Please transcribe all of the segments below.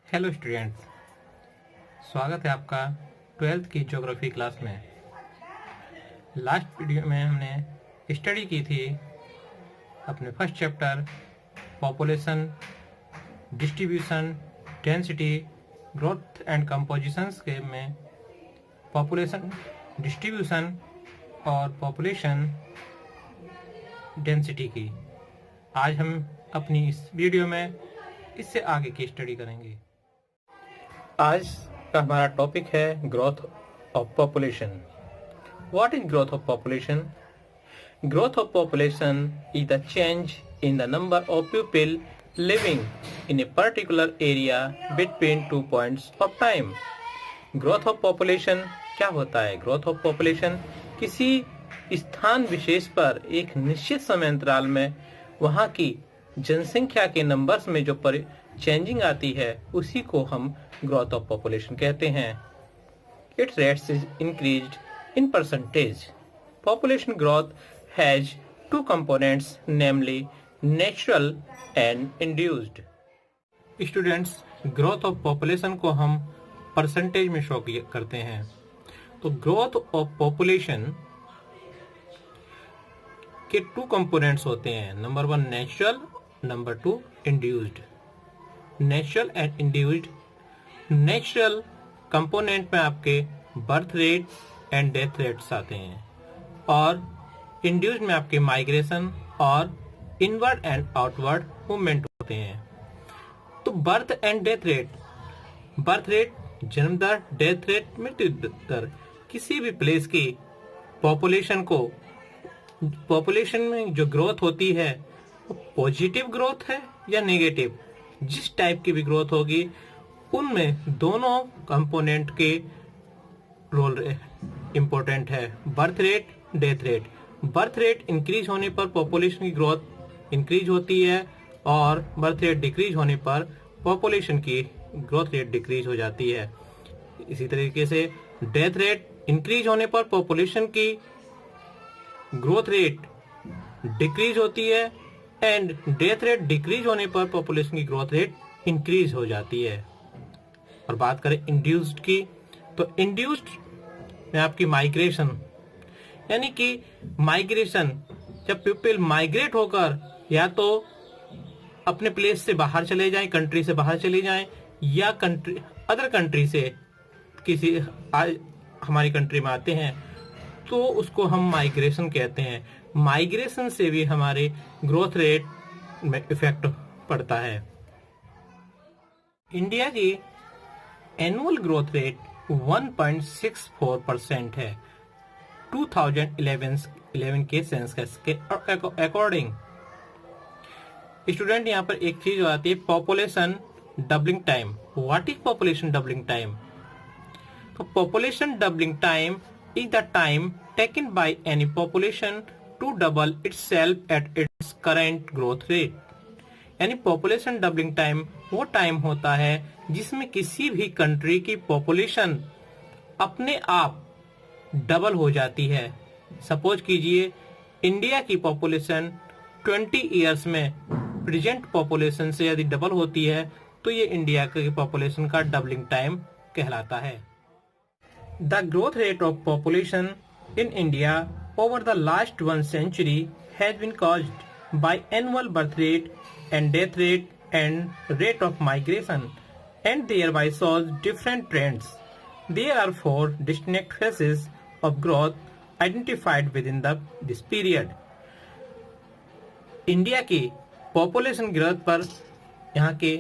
Hello students, स्वागत है आपका 12th की ज्योग्राफी क्लास में। लास्ट वीडियो में हमने स्टडी की थी अपने first chapter population, distribution, density, growth and compositions के में पॉपुलेशन डिस्ट्रीब्यूशन और पॉपुलेशन डेंसिटी की। आज हम अपनी इस वीडियो में इससे आगे की स्टडी करेंगे। आज का हमारा टॉपिक है growth of population. What is growth of population? Growth of population is the change in the number of people living in a particular area between 2 points of time. Growth of population क्या होता है? Growth of population किसी स्थान विशेष पर एक निश्चित समय अंतराल में वहां की जनसंख्या के नंबर्स में जो चेंजिंग आती है उसी को हम ग्रोथ ऑफ पॉपुलेशन कहते हैं। It's rates is increased in percentage. Population growth has two components, namely natural and induced. Students, growth of population को हम परसेंटेज में शो करते हैं। तो ग्रोथ ऑफ पॉपुलेशन के 2 कंपोनेंट्स होते हैं, number 1 natural, number 2 induced. Natural and induced. Natural component में आपके birth rate and death rates आते हैं और इंड्यूस्ड में आपके माइग्रेशन और इनवर्ड एंड आउटवर्ड मूवमेंट होते हैं। तो birth and death rate, birth rate जन्म दर, डेथ रेट मृत्यु दर, किसी भी प्लेस की पॉपुलेशन में जो ग्रोथ होती है वो पॉजिटिव ग्रोथ है या नेगेटिव, जिस टाइप की भी ग्रोथ होगी उनमें दोनों कंपोनेंट के रोल इंपॉर्टेंट है। Birth rate, death rate. Birth rate increase होने पर पॉपुलेशन की ग्रोथ इंक्रीज होती है और बर्थ रेट डिक्रीज होने पर पॉपुलेशन की ग्रोथ रेट डिक्रीज हो जाती है। इसी तरीके से डेथ रेट इंक्रीज होने पर पॉपुलेशन की ग्रोथ रेट डिक्रीज होती है एंड डेथ रेट डिक्रीज होने पर पॉपुलेशन की ग्रोथ रेट इंक्रीज हो जाती है। और बात करें इंड्यूस्ड की, तो इंड्यूस्ड में आपकी माइग्रेशन, यानी कि माइग्रेशन, जब पीपल माइग्रेट होकर या तो अपने प्लेस से बाहर चले जाएं, कंट्री से बाहर चले जाएं, या अदर कंट्री से किसी हमारी कंट्री में आते हैं तो उसको हम माइग्रेशन कहते हैं। माइग्रेशन से भी हमारे ग्रोथ रेट में इफेक्ट पड़ता है। इंडिया की एनुअल ग्रोथ रेट 1.64% है 2011 के सेंसस के अकॉर्डिंग। स्टूडेंट, यहाँ पर एक चीज आती है, population doubling time. What is population doubling time? तो population doubling time is the time taken by any population to double itself at its current growth rate। यानी पॉपुलेशन डबलिंग टाइम वो time होता है जिसमें किसी भी कंट्री की population अपने आप डबल हो जाती है। सपोज कीजिए इंडिया की पॉपुलेशन 20 इयर्स में प्रेजेंट पॉपुलेशन से यदि डबल होती है तो ये इंडिया की पॉपुलेशन का डबलिंग टाइम कहलाता है। The growth rate of population in India over the last 1 century has been caused by annual birth rate and death rate and rate of migration, and thereby shows different trends. There are 4 distinct phases of growth identified within this period. India की population growth पर यहाँ के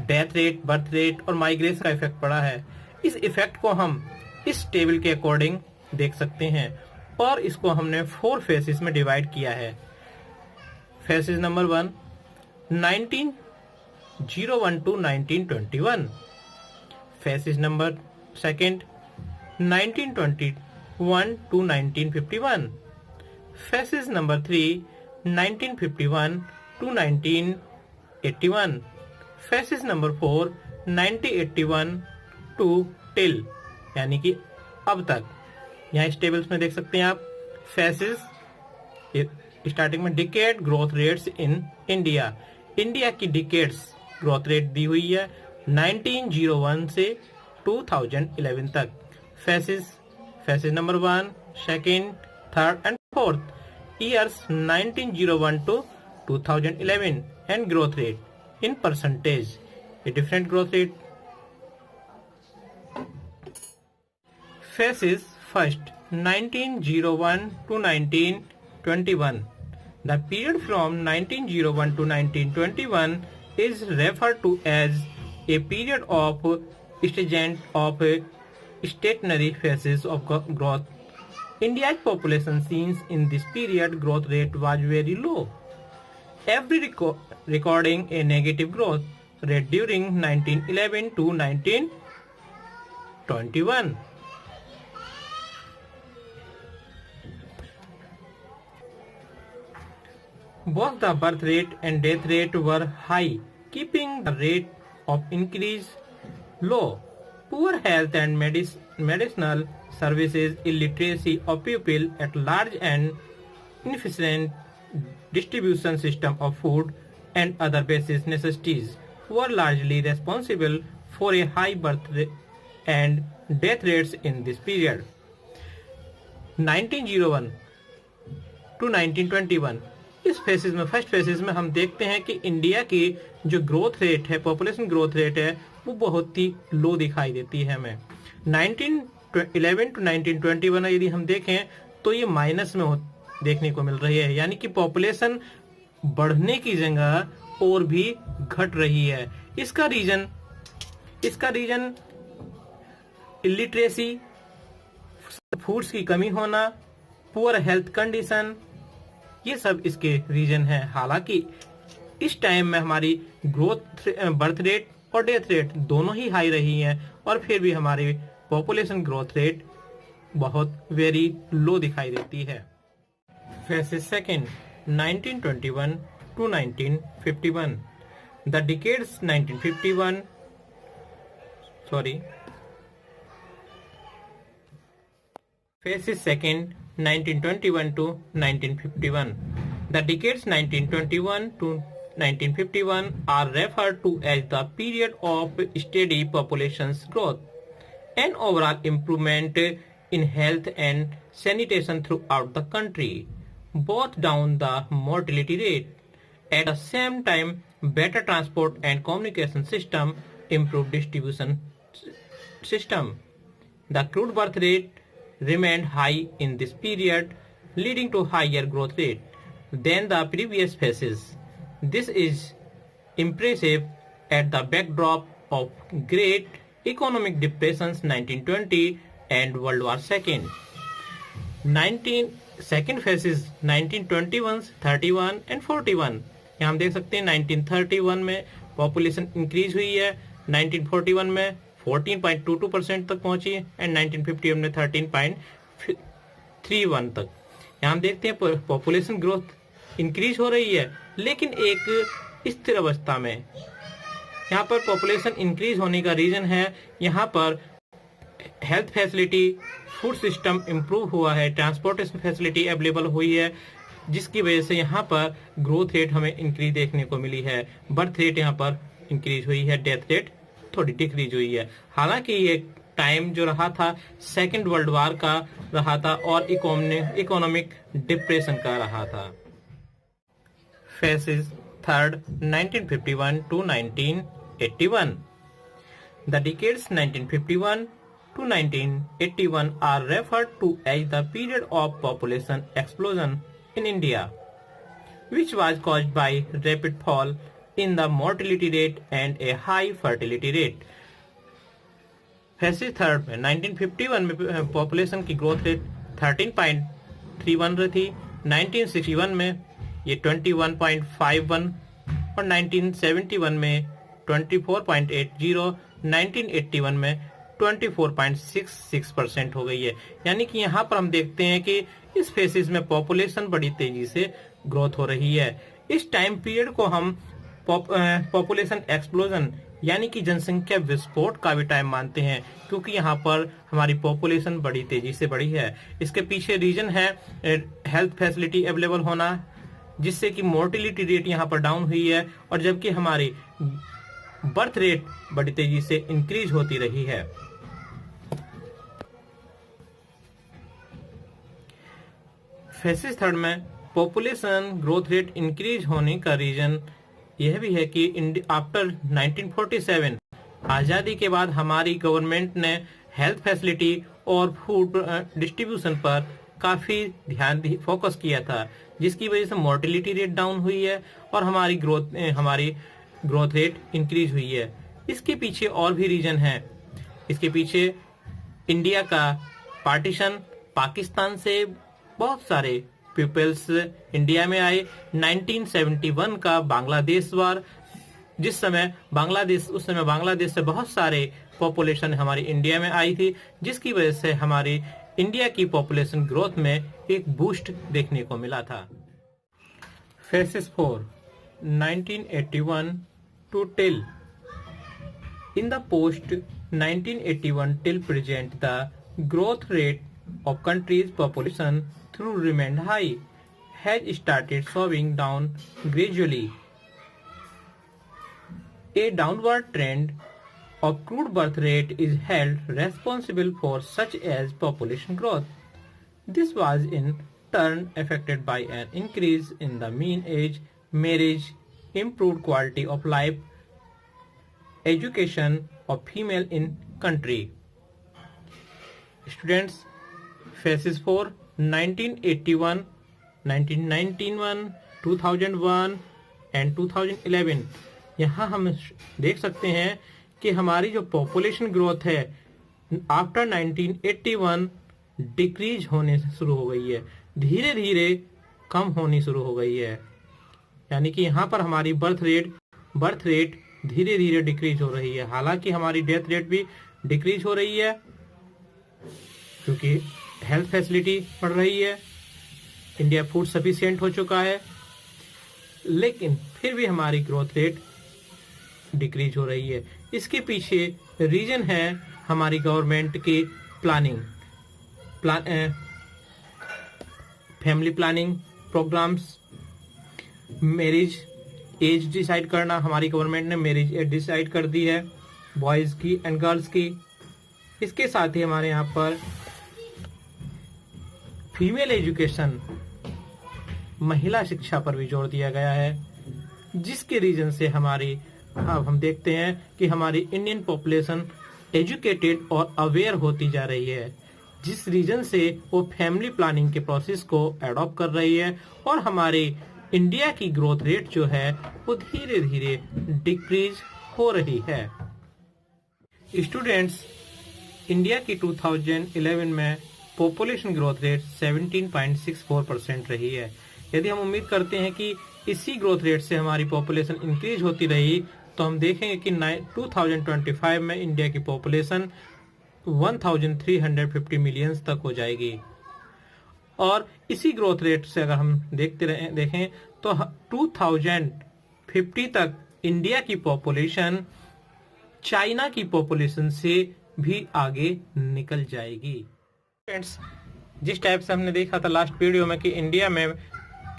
death rate, birth rate और migration का effect पड़ा है। इस effect को हम इस टेबल के अकॉर्डिंग देख सकते हैं और इसको हमने 4 फेसेस में डिवाइड किया है। Faces number 1 1901 to 1921, faces number 2 1921 to 1951, faces number 3 1951 to 1981, faces number 4 1981 to till, यानी कि अब तक। यहाँ इस टेबल्स में देख सकते हैं आप फेसेस। स्टार्टिंग में decade growth rates in India, India की डिकेड्स ग्रोथ रेट दी हुई है 1901 से 2011 तक। Faces number 1, second, third and fourth years 1901 to 2011 and growth rate in percentage. A different growth rate. Phases first 1901 to 1921. The period from 1901 to 1921 is referred to as a period of stationary phases of growth. India's population seen in this period growth rate was very low, every recording a negative growth rate during 1911 to 1921. Both the birth rate and death rate were high, keeping the rate of increase low. Poor health and medicinal services, illiteracy of people at large, and inefficient distribution system of food and other basic necessities were largely responsible for a high birth and death rates in this period. 1901 to 1921 इस faces में, first faces में हम देखते हैं कि India की जो growth rate है, पॉपुलेशन ग्रोथ रेट है, वो बहुत ही लो दिखाई देती है हमें। 1911 टू 1921 यदि हम देखें तो ये माइनस में देखने को मिल रही है, यानी कि पॉपुलेशन बढ़ने की जगह और भी घट रही है। इसका रीजन इलिटरेसी, फूड्स की कमी होना, पुअर हेल्थ कंडीशन, ये सब इसके रीजन है। हालांकि इस टाइम में हमारी बर्थ रेट और डेथ रेट दोनों ही हाई रही हैं, और फिर भी हमारी पॉपुलेशन ग्रोथ रेट बहुत वेरी लो दिखाई देती है। Faces second 1921 to 1951. The decades 1951 Phases second 1921 to 1951. The decades 1921 to 1951 are referred to as the period of steady population growth and overall improvement in health and sanitation throughout the country, both down the mortality rate. At the same time, better transport and communication system, improved distribution system. The crude birth rate remained high in this period, leading to higher growth rate than the previous phases. This is impressive at the backdrop of Great Economic Depressions 1920 and World War II. Second phase is 1921, 31 and 41. यहाँ हम देख सकते हैं 1931 में population increase हुई है, 1941 में 14.22% तक पहुंची एंड 1951 में 13.31 तक। यहाँ हम देखते हैं पॉपुलेशन ग्रोथ इंक्रीज हो रही है, लेकिन एक स्थिर अवस्था में। यहाँ पर पॉपुलेशन इंक्रीज होने का रीजन है, यहाँ पर health facility, food system improve हुआ है, ट्रांसपोर्टेशन फैसिलिटी अवेलेबल हुई है, जिसकी वजह से यहाँ पर ग्रोथ रेट हमें इंक्रीज देखने को मिली है। बर्थ रेट यहाँ पर इंक्रीज हुई है, डेथ रेट थोड़ी डिक्रीज हुई है। हालांकि ये टाइम जो रहा था सेकेंड वर्ल्ड वॉर का रहा था और इकोनॉमिक डिप्रेशन का रहा था। Faces third 1951 to 1981. The decades 1951 to 1981 are referred to as the period of population explosion in India, which was caused by rapid fall in the mortality rate and a high fertility rate. Faces third में 1951 में population की growth rate 13.31 रही थी, 1961 में ये 21.51 और 1971 में 24.80, 1981 में 24.66% हो गई है। यानी कि यहाँ पर हम देखते हैं कि इस फेसिस में पॉपुलेशन बड़ी तेजी से ग्रोथ हो रही है। इस टाइम पीरियड को हम पॉपुलेशन एक्सप्लोजन यानी कि जनसंख्या विस्फोट का भी टाइम मानते हैं, क्योंकि यहाँ पर हमारी पॉपुलेशन बड़ी तेजी से बढ़ी है। इसके पीछे रीजन है हेल्थ फैसिलिटी अवेलेबल होना, जिससे कि मोर्टिलिटी रेट यहाँ पर डाउन हुई है, और जबकि हमारी बर्थ रेट बड़ी तेजी से इंक्रीज होती रही है। फेसिस थर्ड में पॉपुलेशन ग्रोथ रेट इंक्रीज होने का रीजन यह भी है कि आफ्टर 1947 आजादी के बाद हमारी गवर्नमेंट ने हेल्थ फैसिलिटी और फूड डिस्ट्रीब्यूशन पर काफी ध्यान फोकस किया था, जिसकी वजह से मोर्टेलिटी रेट डाउन हुई है और हमारी ग्रोथ रेट इंक्रीज हुई है। इसके पीछे और भी रीजन है। इसके पीछे इंडिया का पार्टीशन, पाकिस्तान से बहुत सारे पीपल्स इंडिया में आए, 1971 का बांग्लादेश वार, उस समय बांग्लादेश से बहुत सारे पॉपुलेशन हमारी इंडिया में आई थी, जिसकी वजह से हमारी इंडिया की पॉपुलेशन ग्रोथ में एक बूस्ट देखने को मिला था। Phases 4 1981 to till in the post 1981 till present the growth rate of country's population through remained high has started slowing down gradually. A downward trend of crude birth rate is held responsible for such as population growth. This was in turn affected by an increase in the mean age, marriage, improved quality of life, education of female in country. Students, faces 4 1981, 1991, 2001 and 2011। यहाँ हम देख सकते हैं कि हमारी जो population growth है after 1981 decrease होने से शुरू हो गई है, धीरे धीरे कम होनी शुरू हो गई है। यानी कि यहाँ पर हमारी बर्थ रेट धीरे धीरे डिक्रीज हो रही है। हालांकि हमारी डेथ रेट भी डिक्रीज हो रही है क्योंकि हेल्थ फैसिलिटी बढ़ रही है, इंडिया फूड सफिशिएंट हो चुका है, लेकिन फिर भी हमारी ग्रोथ रेट डिक्रीज हो रही है। इसके पीछे रीजन है हमारी गवर्नमेंट की family planning programmes, marriage age decide करना। हमारी गवर्नमेंट ने मैरिज एज डिसाइड कर दी है बॉयज की एंड गर्ल्स की। इसके साथ ही हमारे यहाँ पर फीमेल एजुकेशन, महिला शिक्षा पर भी जोर दिया गया है, जिसके रीजन से अब हम देखते हैं कि हमारी इंडियन पॉपुलेशन एजुकेटेड और अवेयर होती जा रही है, जिस रीजन से वो फैमिली प्लानिंग के प्रोसेस को एडॉप्ट कर रही है और हमारी इंडिया की ग्रोथ रेट जो है वो धीरे धीरे डिक्रीज हो रही है। स्टूडेंट्स, इंडिया की 2011 में पॉपुलेशन ग्रोथ रेट 17.64% रही है। यदि हम उम्मीद करते हैं कि इसी ग्रोथ रेट से हमारी पॉपुलेशन इंक्रीज होती रही तो हम देखेंगे कि 2025 में इंडिया की पॉपुलेशन 1350 मिलियंस तक हो जाएगी। और इसी ग्रोथ रेट से अगर हम देखें तो 2050 तक इंडिया की पॉपुलेशन चाइना की पॉपुलेशन से भी आगे निकल जाएगी। फ्रेंड्स, जिस टाइप से हमने देखा था लास्ट वीडियो में कि इंडिया में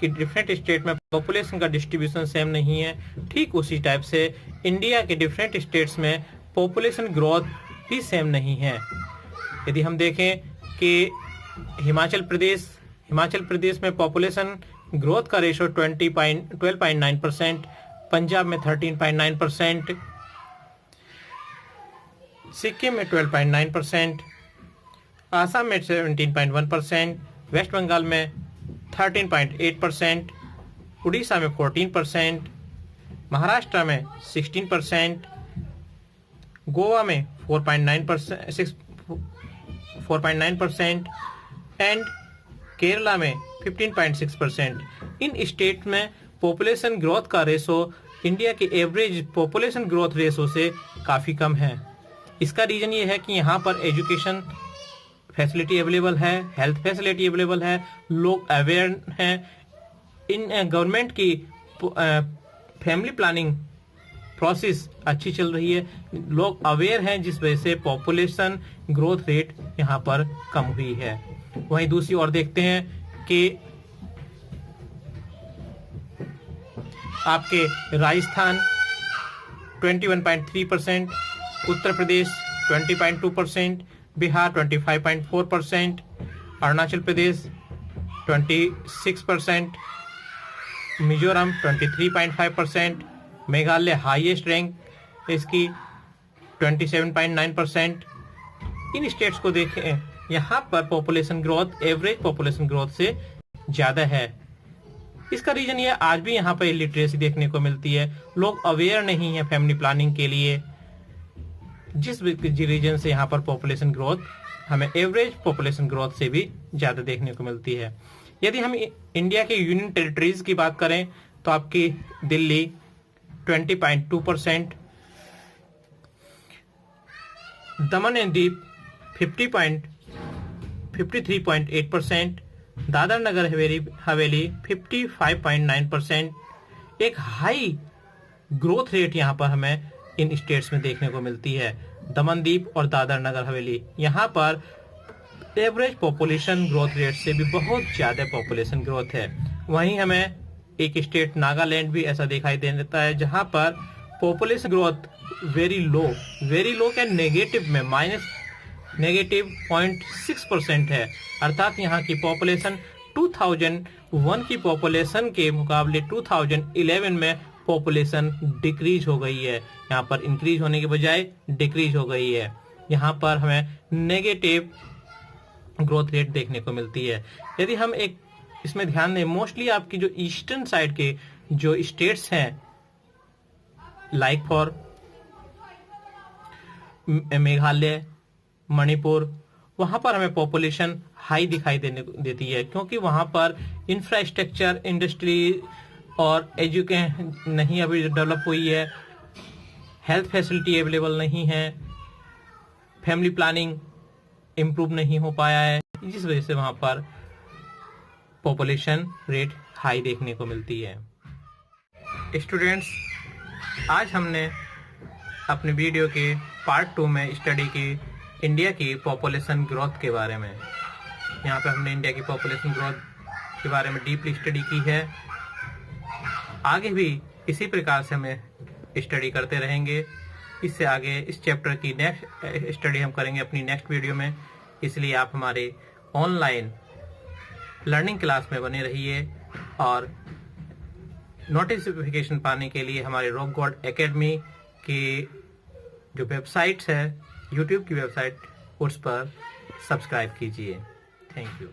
कि डिफरेंट स्टेट में पॉपुलेशन का डिस्ट्रीब्यूशन सेम नहीं है, ठीक उसी टाइप से इंडिया के डिफरेंट स्टेट्स में पॉपुलेशन ग्रोथ भी सेम नहीं है। यदि हम देखें कि हिमाचल प्रदेश में पॉपुलेशन ग्रोथ का रेशो 12.9%, पंजाब में 13.9%, सिक्किम में 12.9%, आसाम में 17.1%, वेस्ट बंगाल में 13.8%, उड़ीसा में 14%, महाराष्ट्र में 16%, गोवा में 4.9% एंड केरला में 15.6%। इन स्टेट में पॉपुलेशन ग्रोथ का रेशो इंडिया के एवरेज पॉपुलेशन ग्रोथ रेशो से काफ़ी कम है। इसका रीजन ये है कि यहाँ पर एजुकेशन फैसिलिटी अवेलेबल है, हेल्थ फैसिलिटी अवेलेबल है, लोग अवेयर हैं, इन गवर्नमेंट की फैमिली प्लानिंग प्रोसेस अच्छी चल रही है, लोग अवेयर हैं, जिस वजह से पॉपुलेशन ग्रोथ रेट यहाँ पर कम हुई है। वहीं दूसरी ओर देखते हैं कि आपके राजस्थान, 21.3%, उत्तर प्रदेश 20.2%, बिहार 25.4%, अरुणाचल प्रदेश 26%, मिजोरम 23.5%, मेघालय हाईएस्ट रैंक इसकी 27.9%। इन स्टेट्स को देखें, यहाँ पर population growth average population growth से ज्यादा है। इसका रीजन ये आज भी यहाँ पर इलिटरेसी देखने को मिलती है, लोग अवेयर नहीं है फैमिली प्लानिंग के लिए, जिस रीजन से यहाँ पर पॉपुलेशन ग्रोथ हमें एवरेज पॉपुलेशन ग्रोथ से भी ज्यादा देखने को मिलती है। यदि हम इंडिया के यूनियन टेरिटरीज की बात करें तो आपकी दिल्ली 20.2%, दमन एंड दीप 53.8%, दादर नगर हवेली 55.9%। एक हाई ग्रोथ रेट यहाँ पर हमें इन स्टेट्स में देखने को मिलती है। दमनदीप और दादर नगर हवेली, यहाँ पर एवरेज पॉपुलेशन ग्रोथ रेट से भी बहुत ज्यादा पॉपुलेशन ग्रोथ है। वहीं हमें एक स्टेट नागालैंड भी ऐसा दिखाई देता है, जहां पर पॉपुलेशन ग्रोथ वेरी लो क्या नेगेटिव में -0.6% है। अर्थात यहाँ की पॉपुलेशन 2001 की पॉपुलेशन के मुकाबले 2011 में पॉपुलेशन डिक्रीज हो गई है, यहाँ पर इंक्रीज होने के बजाय डिक्रीज हो गई है। यहाँ पर हमें नेगेटिव ग्रोथ रेट देखने को मिलती है। यदि हम एक इसमें ध्यान दें, मोस्टली आपकी जो ईस्टर्न साइड के जो स्टेट्स हैं, लाइक फॉर मेघालय, मणिपुर, वहां पर हमें पॉपुलेशन हाई दिखाई देती है, क्योंकि वहां पर इंफ्रास्ट्रक्चर, इंडस्ट्री और एजुकेशन नहीं अभी डेवलप हुई है, हेल्थ फैसिलिटी अवेलेबल नहीं है, फैमिली प्लानिंग इम्प्रूव नहीं हो पाया है, जिस वजह से वहां पर पॉपुलेशन रेट हाई देखने को मिलती है। स्टूडेंट्स, आज हमने अपने वीडियो के पार्ट 2 में स्टडी की इंडिया की पॉपुलेशन ग्रोथ के बारे में। यहाँ पे हमने इंडिया की पॉपुलेशन ग्रोथ के बारे में डीपली स्टडी की है। आगे भी इसी प्रकार से हमें स्टडी करते रहेंगे। इससे आगे इस चैप्टर की नेक्स्ट स्टडी हम करेंगे अपनी नेक्स्ट वीडियो में, इसलिए आप हमारे ऑनलाइन लर्निंग क्लास में बने रहिए और नोटिफिकेशन पाने के लिए हमारे रॉक गॉड एकेडमी की जो वेबसाइट्स है, यूट्यूब की वेबसाइट, उस पर सब्सक्राइब कीजिए। Thank you.